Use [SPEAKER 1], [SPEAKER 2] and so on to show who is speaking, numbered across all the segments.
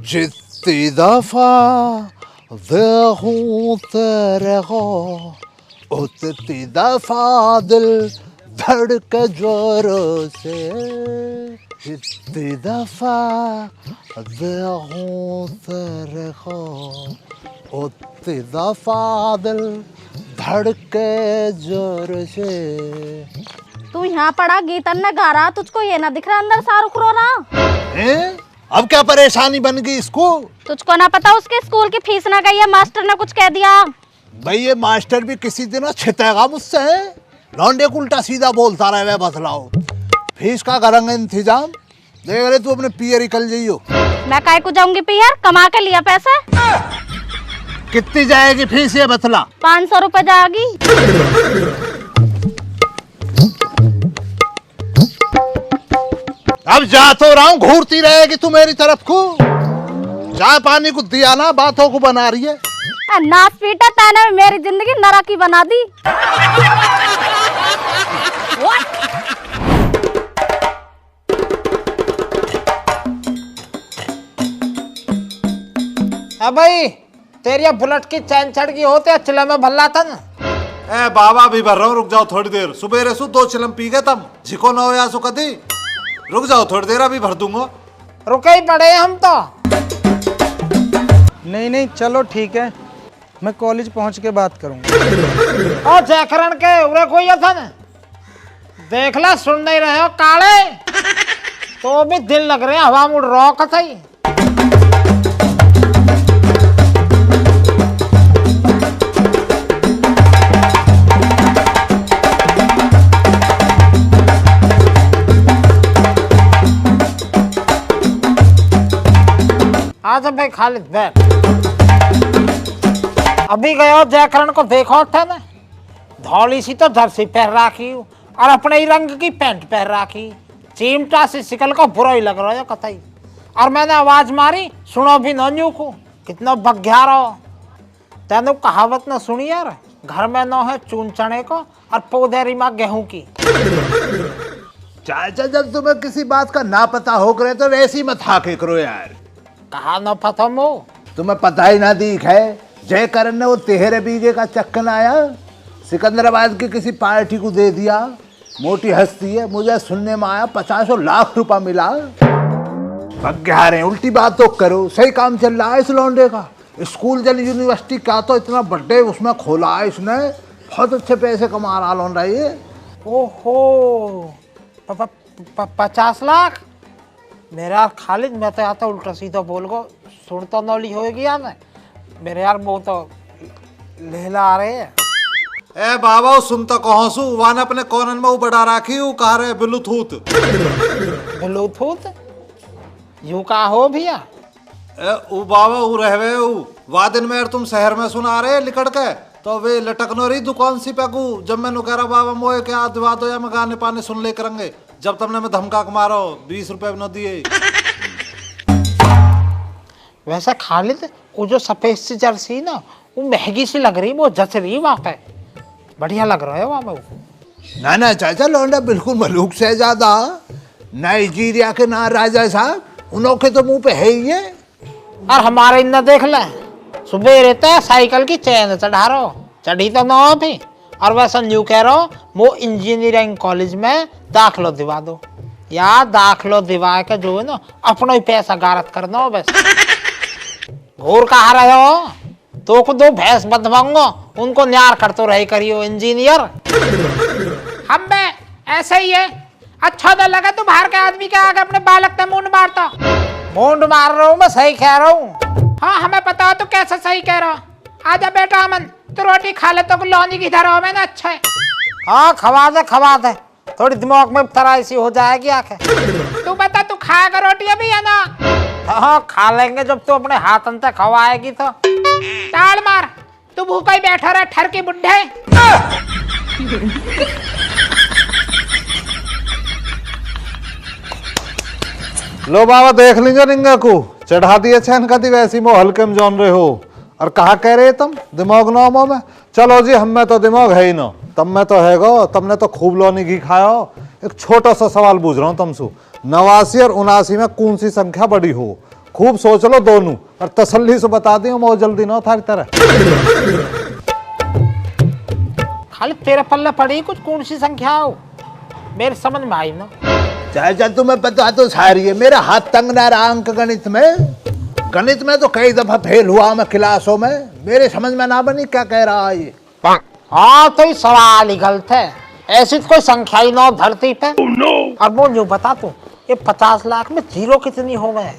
[SPEAKER 1] जितनी दफा देखूं तेरे को उतनी दफा दिल धड़के जोरों से। जितनी दफा देखूं तेरे को उतनी दफा दिल धड़के जोर से।
[SPEAKER 2] तू यहाँ पड़ा गीतन ने गा रहा, तुझको ये ना दिख रहा अंदर शाहरुख रो रहा
[SPEAKER 1] हैं? अब क्या परेशानी बन गई इसको?
[SPEAKER 2] तुझको ना पता उसके स्कूल की फीस ना गई है, मास्टर ने कुछ कह दिया।
[SPEAKER 1] भाई ये मास्टर भी किसी दिन छितेगा मुझसे। लौंडे को उल्टा सीधा बोलता रहे, बतलाओ फीस का करेंगे इंतजाम। देख रहे तू अपने पियर निकल जाइयो।
[SPEAKER 2] मैं काय को जाऊंगी पियर, कमा के लिया पैसे।
[SPEAKER 1] कितनी जाएगी फीस ये बतला?
[SPEAKER 2] 500 रुपए जाएगी।
[SPEAKER 1] अब जा तो रहा हूँ, घूरती रहेगी तू मेरी तरफ को। चाय पानी को दिया ना, बातों को बना रही है।
[SPEAKER 2] नाच पीटा तैने मेरी जिंदगी नरक की बना दी।
[SPEAKER 3] भाई तेरी बुलेट की चैन चढ़ गई होते चिल्ला में भल्ला था ना।
[SPEAKER 4] ए बाबा भी भर रहा हूँ, रुक जाओ थोड़ी देर। सुबेरे सु 2 चिलम पी गए तम झिको न हो या सु कदी। रुक जाओ थोड़ी देर, अभी भर दूंगा।
[SPEAKER 3] रुके ही पड़े हम तो।
[SPEAKER 5] नहीं चलो ठीक है, मैं कॉलेज पहुंच के बात करूंगा।
[SPEAKER 3] और जयकरण के उरे कोई था ना, देख ला सुन नहीं रहे हो काले तो भी दिल लग रहे हैं हवा मुड़ रहा कथई। आजा भाई खालिद बैठ। अभी गयो जयकरण को देखो था ना, धौली सी तो जर्सी पहन राखी और अपने ही रंग की पैंट पहन राखी। चिमटा सी शिकल को बुरा ही लग रहा है कतई। और मैंने आवाज मारी, सुनो भी नन्यू को कितना बग्या रहो। तेनु कहावत न सुनी यार, घर में न है चून चने को और पौधेरी माँ गेहूं की।
[SPEAKER 1] चाचा जब तुम्हें किसी बात का ना पता हो करे तो वैसी मत हाके करो यार।
[SPEAKER 3] कहा न पता मो,
[SPEAKER 1] तुम्हें पता ही ना दिख है, जयकरण ने वो 13 बीघे का चक्कन आया सिकंदराबाद की किसी पार्टी को दे दिया। मोटी हस्ती है, मुझे सुनने में आया 50 लाख रुपया मिला। उल्टी बात तो करो, सही काम चल रहा है इस लौंडे का। स्कूल जन यूनिवर्सिटी का तो इतना बर्थडे उसमें खोला है इसने, बहुत अच्छे पैसे कमा रहा लौंडा ये।
[SPEAKER 3] ओहो 50 लाख। मेरा खालिद मैं तो आता उल्टा सीधा बोल गो, सुन तो नौली होगी यार मैं। मेरे यार वो तो लेला आ रहे हैं।
[SPEAKER 4] ए बाबा सुन तो कहो सु वान अपने कोनन में बड़ा राखी हूँ कहा रहे ब्लूटूथ।
[SPEAKER 3] ब्लूटूथ यू का हो भैया?
[SPEAKER 4] ऊ बाबा ऊ रहवे ऊ वादिन में तुम शहर में सुना रहे लिकड़ के तो वे लटकनो रही दुकान सी पे को। जब मैंने कह रहा बाबा मोए क्या दिवा दो या मैं गाने पाने सुन ले करेंगे, जब तुमने मैं धमका के मारो 20 रुपए न दिए।
[SPEAKER 3] वैसे खालिद वो जो सफेद सी जर्सी ना वो महंगी सी लग रही, वो जच रही वहाँ पे, बढ़िया लग रहा है वहाँ पे।
[SPEAKER 1] ना चाचा लौंडा बिल्कुल मलूक से ज्यादा। नाइजीरिया के ना राजा साहब उनके तो मुंह पे है ही है।
[SPEAKER 3] और हमारे इन्ना देख ले, सुबह रहता है साइकिल की चैन चढ़ा रहा, चढ़ी तो ना हो भी। और वैसा न्यू कह रहा हूँ वो इंजीनियरिंग कॉलेज में दाखिलो दिवा दो या दाखिलो दिवा के जो है ना अपना ही पैसा गारत करना हो। वैसे घूर कहा रहे हो तो को 2 भैंस बंधवाऊंगा, उनको न्यार कर तो रही करियो इंजीनियर। हम में ऐसे ही है, अच्छा तो लगा तू बाहर के आदमी के आगे अपने बालक ने मुंड मारता। मुंड मार रहा हूँ मैं, सही कह रहा हूँ। हाँ हमें पता हो तो कैसे सही कह रहा। आजा बेटा अमन तो रोटी खा ले, तो लौनी की तरह हो मैंने अच्छा है। हाँ खवा दे थोड़ी दिमाग में तराई सी हो जाएगी आखे। तू बता तू खाएगा रोटी अभी है ना? हाँ खा लेंगे जब तू अपने हाथ अंत खवाएगी तो। ताल मार, तू भूखा ही बैठा रहे ठर के बुड्ढे।
[SPEAKER 4] लो बाबा देख लीजिए रिंगा को चढ़ा दिए छन कदी वैसी मो हल्के में जान रहे हो। और कहा कह रहे तुम दिमाग नामों में? चलो जी हमें तो दिमाग है ही ना, तब में तो है गो, तुमने तो खूब लौनी घी खाया। एक छोटा सा सवाल पूछ रहा हूँ तुमसे, 89 और 79 में कौन सी संख्या बड़ी हो? खूब सोच लो दोनों और तसल्ली से बता दियो, मो जल्दी ना था तरह।
[SPEAKER 3] खाली तेरे पल्ले पड़ी कुछ कौन सी संख्या हो, मेरे समझ में आई ना।
[SPEAKER 1] चाचा तुम्हें पता तो सारी है, मेरा हाथ तंग ना रहा अंक गणित में। गणित में तो कई दफा फेल हुआ मैं क्लासों में, मेरे समझ में ना बनी क्या कह रहा है ये।
[SPEAKER 3] हाँ तो ये सवाल ही गलत है, ऐसी तो कोई संख्या ही ना हो धरती पे। और वो यूं बता तू, ये 50 लाख में जीरो कितनी हो गए?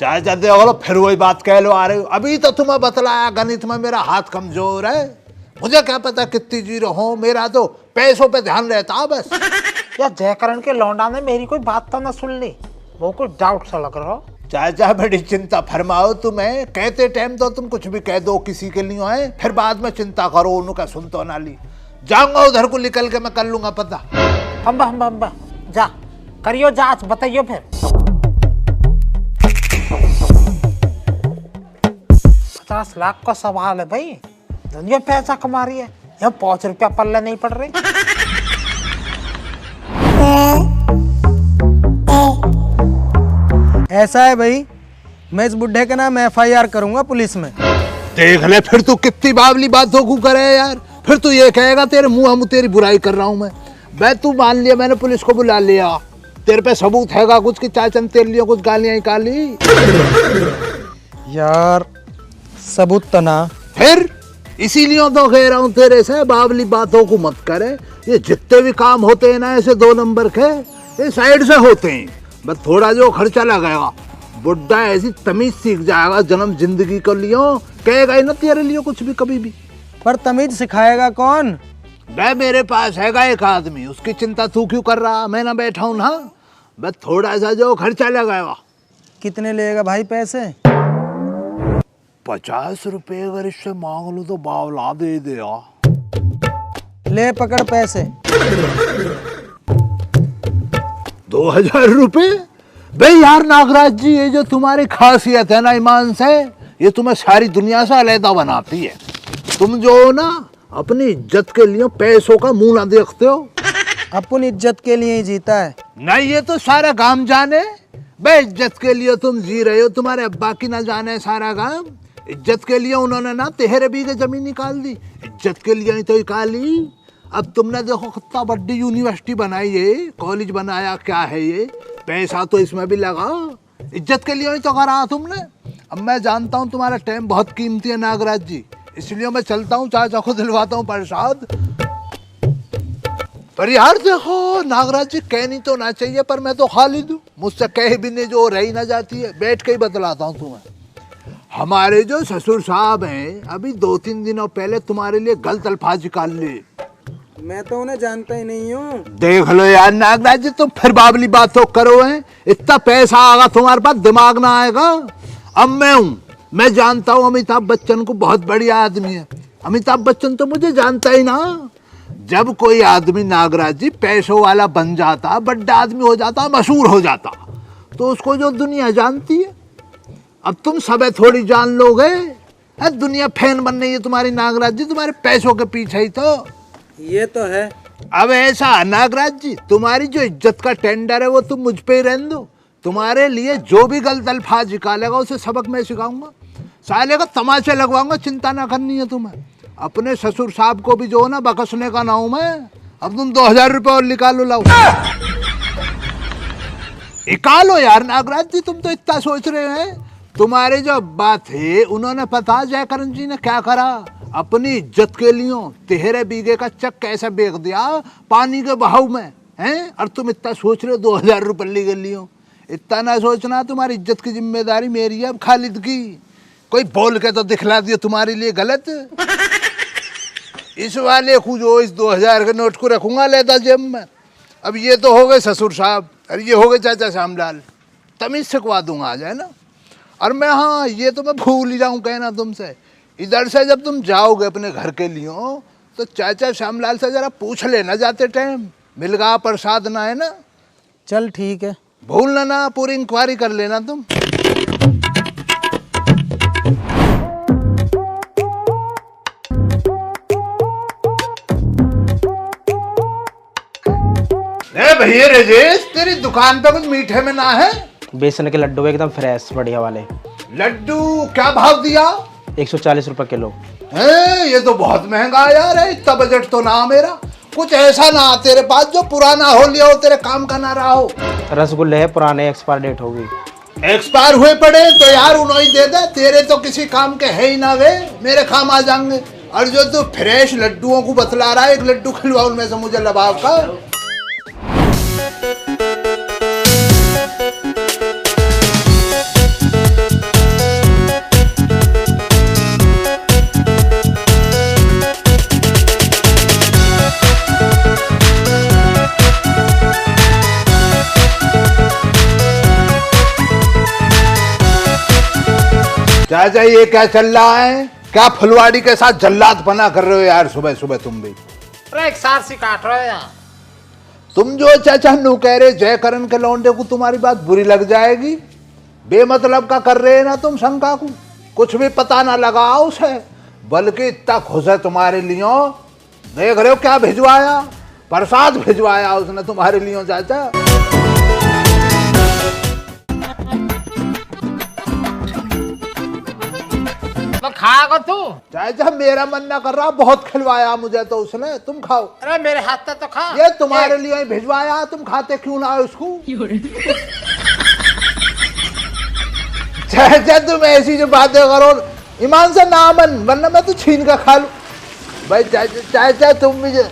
[SPEAKER 1] चाचा देखो फिर वही बात कह लो आ रहे हो। अभी तो तुम्हें बतलाया गणित में मेरा हाथ कमजोर है, मुझे क्या पता कितनी जीरो हो, मेरा तो पैसों पे ध्यान रहता बस।
[SPEAKER 3] या जयकरण के लौंडा ने मेरी कोई बात तो ना सुन ली, वो कुछ डाउट सा लग रहा हो।
[SPEAKER 1] चाचा बड़ी चिंता फरमाओ तुम्हें, कहते टाइम तो तुम कुछ भी कह दो किसी के लिए है, फिर बाद में चिंता करो उनका सुन तो ना ली। जाऊंगा उधर को निकल के मैं कर लूंगा पता।
[SPEAKER 3] अम्बा जा करियो जांच, बताइयो फिर। 50 लाख का सवाल है भाई, दुनिया पैसा कमा रही है, यहाँ 5 रुपया पल्ले नहीं पड़ रहे।
[SPEAKER 5] ऐसा है भाई, मैं इस बुढ़े के नाम FIR करूंगा पुलिस में।
[SPEAKER 1] देख ले फिर तू कितनी बावली बातों को करे यार, फिर तू ये कहेगा तेरे मुंह हम तेरी बुराई कर रहा हूं मैं तू मान लिया मैंने पुलिस को बुला लिया, तेरे पे सबूत हैगा कुछ कि चाचा ने तेरे लिए कुछ गालियां निकाली?
[SPEAKER 5] यार सबूत तो ना,
[SPEAKER 1] फिर इसीलिए तो कह रहा हूँ तेरे से बावली बातों को मत करे। ये जितने भी काम होते हैं ना ऐसे 2 नंबर के, ये साइड से होते हैं, बस थोड़ा जो खर्चा लगेगा बुढ़ा ऐसी तमीज सीख जाएगा, जन्म जिंदगी को लियो कहेगा ही ना तेरे लिए कुछ भी कभी भी।
[SPEAKER 5] पर तमीज सिखाएगा कौन?
[SPEAKER 1] मैं मेरे पास हैगा एक आदमी, उसकी चिंता तू क्यों कर रहा, मैं ना बैठा हूँ ना, बस थोड़ा सा जो खर्चा लगाएगा।
[SPEAKER 5] कितने लेगा भाई पैसे?
[SPEAKER 1] 50 रुपए अगर इससे मांग लूं तो बावला दे देगा।
[SPEAKER 5] ले पकड़ पैसे।
[SPEAKER 1] 2000 रुपए? भाई यार नागराज जी, ये जो तुम्हारी खासियत है ना ईमान से, ये तुम्हें सारी दुनिया से अलग बनाती है। तुम जो हो ना अपनी इज्जत के लिए पैसों का मुंह ना देखते हो।
[SPEAKER 5] अपन इज्जत के लिए ही जीता है।
[SPEAKER 1] नहीं ये तो सारा गांव जाने, भाई इज्जत के लिए तुम जी रहे हो, तुम्हारे अब्बा की ना जाने सारा गांव। इज्जत के लिए उन्होंने ना 13 बीघे जमीन निकाल दी, इज्जत के लिए नहीं तो निकाली। अब तुमने देखो कितना बड़ी यूनिवर्सिटी बनाई है, कॉलेज बनाया, क्या है ये, पैसा तो इसमें भी लगा, इज्जत के लिए नहीं तो करा तुमने। अब मैं जानता हूँ तुम्हारा टाइम बहुत कीमती है नागराज जी, इसलिए मैं चलता हूँ, चाचा को दिलवाता हूँ प्रसाद। पर यार देखो नागराज जी, कहनी तो ना चाहिए पर मैं तो खालिद हूँ, मुझसे कह भी नहीं जो रही ना जाती है। बैठ के ही बतलाता हूँ तुम्हें। हमारे जो ससुर साहब हैं अभी 2-3 दिनों पहले तुम्हारे लिए गलत अल्फाज निकाल ले।
[SPEAKER 5] मैं तो उन्हें जानता ही नहीं हूँ।
[SPEAKER 1] देख लो यार नागराज जी, तुम फिर बाबली बात तो करो हैं, इतना पैसा आएगा तुम्हारे पास दिमाग ना आएगा। अब मैं हूँ, मैं जानता हूँ अमिताभ बच्चन को, बहुत बढ़िया आदमी है। अमिताभ बच्चन तो मुझे जानता ही ना। जब कोई आदमी नागराज जी पैसों वाला बन जाता, बड़ा आदमी हो जाता, मशहूर हो जाता, तो उसको जो दुनिया जानती है। अब तुम सब थोड़ी जान लोगे, दुनिया फैन बन रही है तुम्हारी नागराज जी, तुम्हारे पैसों के पीछे ही तो।
[SPEAKER 5] ये तो है।
[SPEAKER 1] अब ऐसा नागराज जी, तुम्हारी जो इज्जत का टेंडर है वो तुम मुझ पे ही रहने दो। तुम्हारे लिए जो भी गलत अल्फाज निकालेगा उसे सबक मैं सिखाऊंगा, साले का तमाचे लगवाऊंगा, चिंता ना करनी है तुम्हें। अपने ससुर साहब को भी जो है ना बकसने का ना हूं मैं। अब तुम 2000 रुपये और निकालो, लाओ निकालो यार नागराज जी, तुम तो इतना सोच रहे हैं। तुम्हारे जो अब्बा थे उन्होंने पता जयकरण जी ने क्या करा, अपनी इज्जत के लिए 13 बीघे का चक कैसे बेच दिया पानी के बहाव में, हैं? और तुम इतना सोच रहे हो 2000 रुपये के लिए। इतना ना सोचना, तुम्हारी इज्जत की जिम्मेदारी मेरी है अब खालिद की। कोई बोल के तो दिखला दिया तुम्हारे लिए गलत। इस वाले को जो इस 2000 के नोट को रखूंगा लेता जेब में। अब ये तो हो गए ससुर साहब और ये हो गए चाचा श्यामलाल, तमीज सिखवा दूंगा आज, है ना। और मैं, हाँ ये तो मैं भूल ही जाऊँ कहना तुमसे, इधर से जब तुम जाओगे अपने घर के लिए तो चाचा श्यामलाल से जरा पूछ लेना जाते टाइम, मिलगा प्रसाद ना, है ना।
[SPEAKER 5] चल ठीक है,
[SPEAKER 1] भूलना ना, पूरी इंक्वायरी कर लेना तुम। भैया राजेश, तेरी दुकान पे कुछ मीठे में ना है?
[SPEAKER 5] बेसन के लड्डू एकदम फ्रेश बढ़िया वाले।
[SPEAKER 1] लड्डू क्या भाव दिया?
[SPEAKER 5] 140 रुपए किलो।
[SPEAKER 1] ये तो बहुत महंगा है यार, इतना बजट तो ना मेरा। कुछ ऐसा ना तेरे पास जो पुराना हो लिया हो, तेरे काम का ना रहा हो।
[SPEAKER 5] रसगुल्ले है पुराने, एक्सपायर डेट होगी।
[SPEAKER 1] एक्सपायर हुए पड़े तो यार उन्होंने दे दे, तेरे तो किसी काम के है ही ना वे, मेरे काम आ जाएंगे। और जो तू फ्रेश लड्डुओं को बतला रहा है, एक लड्डू खिलवा उनमें से मुझे लबाव का। चाचा ये क्या चल रहा है? क्या फुलवाड़ी के साथ जल्लाद बना कर रहे हो यार सुबह सुबह तुम भी?
[SPEAKER 3] अरे एक सार सी काट रहे हैं।
[SPEAKER 1] तुम जो चाचा नू कह रहे जयकरण के लौंडे को तुम्हारी बात बुरी लग जाएगी। बेमतलब का कर रहे हैं ना तुम शंका को, कुछ भी पता ना लगा उसे, बल्कि इतना खुश है तुम्हारे लिए। देख रहे हो क्या भिजवाया, प्रसाद भिजवाया उसने तुम्हारे लिए चाचा।
[SPEAKER 3] खाएगा तू?
[SPEAKER 1] चाचा मेरा मन ना कर रहा, बहुत खिलवाया मुझे तो उसने, तुम खाओ।
[SPEAKER 3] अरे मेरे हाथ से तो खा।
[SPEAKER 1] ये तुम्हारे लिए ही भिजवाया, तुम खाते क्यों ना उसको? चाचा तुम ऐसी जो बातें करो, ईमान से ना मन, वरना मैं तो छीन कर खा लूं। भाई चाचा तुम मुझे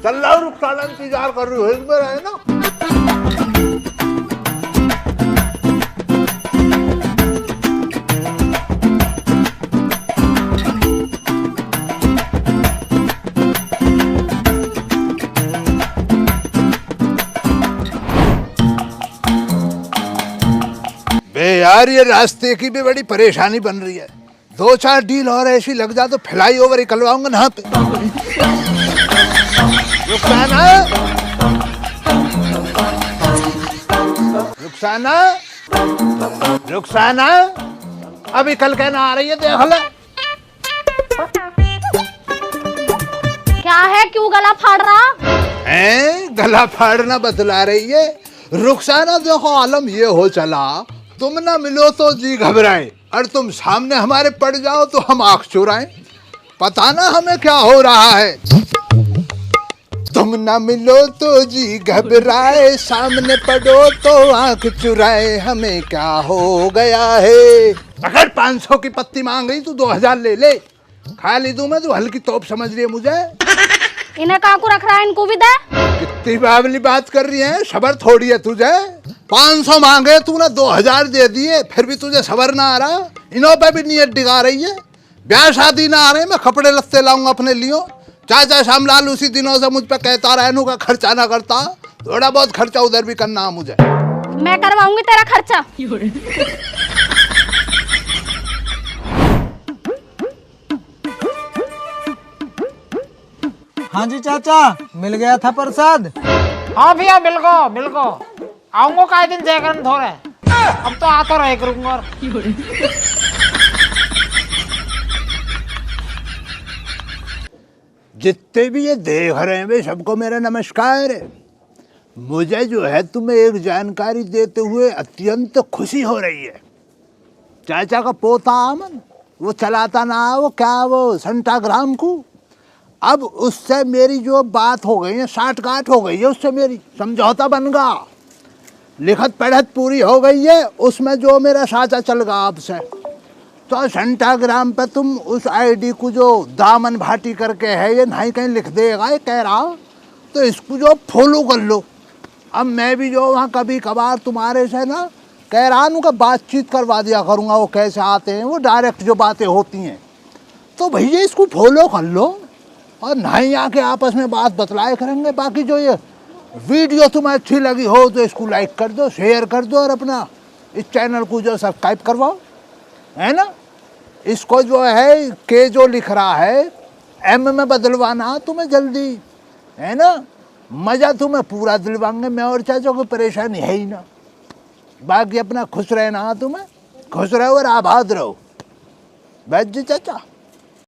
[SPEAKER 1] चल रहा हूँ, रुखसाना इंतजार कर रही हो मेरा, है ना? यार ये रास्ते की भी बड़ी परेशानी बन रही है। 2-4 डील और ऐसी लग जा तो फ्लाई ओवर निकलवाऊंगा ना पे। रुखसाना, रुखसाना, रुखसाना, अभी कल कहना आ रही है, देख ले।
[SPEAKER 2] क्या है, क्यों गला फाड़ रहा
[SPEAKER 1] है? गला फाड़ना बतला रही है रुखसाना। देखो आलम ये हो चला, तुम ना मिलो तो जी घबराए, और तुम सामने हमारे पड़ जाओ तो हम आंख चुराएं। पता ना हमें क्या हो रहा है। तुम ना मिलो तो जी घबराए, सामने पड़ो तो आंख चुराए, हमें क्या हो गया है। अगर 500 की पत्ती मांग रही तो 2000 ले ले, खा ली दूं मैं, तो हल्की तोप समझ रही है मुझे।
[SPEAKER 2] इन्हें कहाँ को रख रहा है, इनको भी दे।
[SPEAKER 1] कितनी बावली बात कर रही है, सबर थोड़ी है तुझे। 500 मांगे तूने 2000 दे दिए, फिर भी तुझे सबर ना आ रहा। इन्हों पे भी नीयत डिगा रही है। ब्याह शादी ना आ रहे, मैं कपड़े लत्ते लाऊंगा अपने लिए। चाचा श्यामलाल उसी दिनों से मुझ पे कहता रहा इन्हों का खर्चा ना करता, थोड़ा बहुत खर्चा उधर भी करना है मुझे।
[SPEAKER 2] मैं करवाऊंगी तेरा खर्चा।
[SPEAKER 5] हाँ जी चाचा, मिल गया था प्रसाद।
[SPEAKER 3] हाँ भैया बिल्को आऊंगा काय दिन जयकरण थोड़े, अब तो आता रहे करूंगा।
[SPEAKER 1] जितने भी ये देख रहे हैं वे सबको मेरा नमस्कार है। मुझे जो है तुम्हें एक जानकारी देते हुए अत्यंत खुशी हो रही है। चाचा का पोता अमन, वो चलाता ना वो क्या वो संटाग्राम को, अब उससे मेरी जो बात हो गई है, साठ-गांठ हो गई है उससे, मेरी समझौता बन गया, लिखत पढ़त पूरी हो गई है। उसमें जो मेरा साचा चल गया आपसे, तो संटाग्राम पे तुम उस आईडी को जो दामन भाटी करके है, ये नहीं कहीं लिख देगा ये कह रहा, तो इसको जो फॉलो कर लो। अब मैं भी जो वहाँ कभी कभार तुम्हारे से ना कह रहा हूँ का बातचीत करवा दिया करूँगा, वो कैसे आते हैं, वो डायरेक्ट जो बातें होती हैं, तो भैया इसको फॉलो कर लो और नहीं आके आपस में बात बतलाए करेंगे। बाकी जो ये वीडियो तुम्हें अच्छी लगी हो तो इसको लाइक कर दो, शेयर कर दो, और अपना इस चैनल को जो सब्सक्राइब करवाओ, है ना। इसको जो है के जो लिख रहा है एम में बदलवाना तुम्हें जल्दी, है ना। मज़ा तुम्हें पूरा दिलवाएंगे, मैं और चाचा को परेशानी है ही ना। बाकी अपना खुश रहना, तुम्हें खुश रहो और आबाद रहो। बैठ जी चाचा।